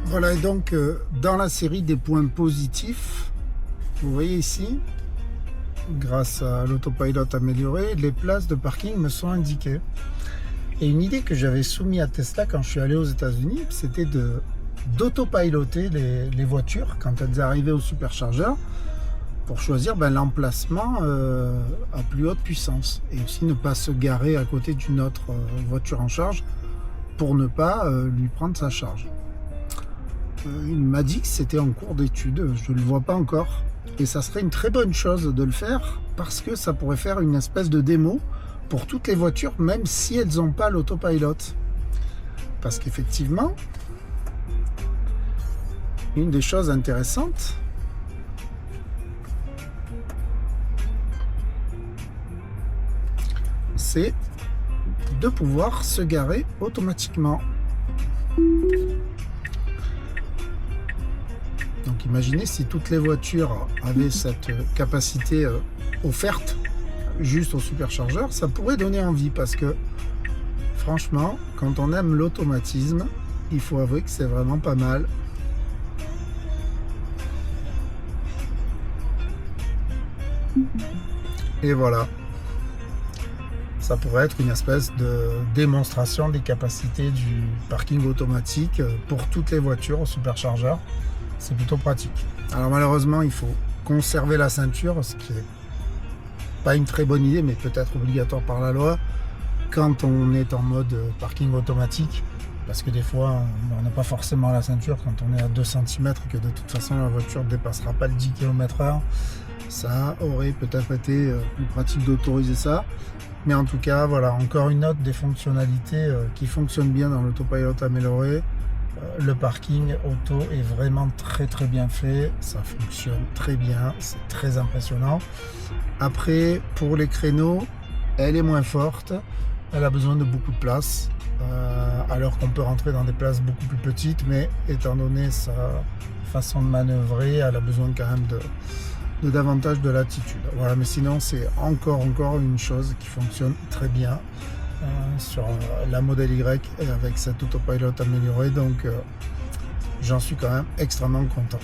Voilà, et donc dans la série des points positifs, vous voyez ici, grâce à l'autopilot amélioré, les places de parking me sont indiquées. Et une idée que j'avais soumise à Tesla quand je suis allé aux États-Unis, c'était d'autopiloter les voitures quand elles arrivaient au superchargeur pour choisir l'emplacement à plus haute puissance et aussi ne pas se garer à côté d'une autre voiture en charge pour ne pas lui prendre sa charge. Il m'a dit que c'était en cours d'étude, je ne le vois pas encore. Et ça serait une très bonne chose de le faire parce que ça pourrait faire une espèce de démo pour toutes les voitures, même si elles n'ont pas l'autopilot. Parce qu'effectivement, une des choses intéressantes, c'est de pouvoir se garer automatiquement. Donc imaginez si toutes les voitures avaient cette capacité offerte juste au superchargeur, ça pourrait donner envie parce que franchement, quand on aime l'automatisme, il faut avouer que c'est vraiment pas mal. Et voilà. Ça pourrait être une espèce de démonstration des capacités du parking automatique pour toutes les voitures au superchargeur. C'est plutôt pratique. Alors malheureusement, il faut conserver la ceinture, ce qui n'est pas une très bonne idée, mais peut-être obligatoire par la loi, quand on est en mode parking automatique, parce que des fois, on n'a pas forcément la ceinture quand on est à 2 cm, que de toute façon, la voiture ne dépassera pas le 10 km/h. Ça aurait peut-être été plus pratique d'autoriser ça. Mais en tout cas, voilà, encore une autre des fonctionnalités qui fonctionnent bien dans l'autopilot amélioré. Le parking auto est vraiment très bien fait, ça fonctionne très bien, c'est très impressionnant. Après, pour les créneaux, elle est moins forte, elle a besoin de beaucoup de place, alors qu'on peut rentrer dans des places beaucoup plus petites, mais étant donné sa façon de manœuvrer, elle a besoin quand même de davantage de latitude. Voilà, mais sinon c'est encore une chose qui fonctionne très bien sur la Model Y et avec cet autopilot amélioré, donc j'en suis quand même extrêmement content.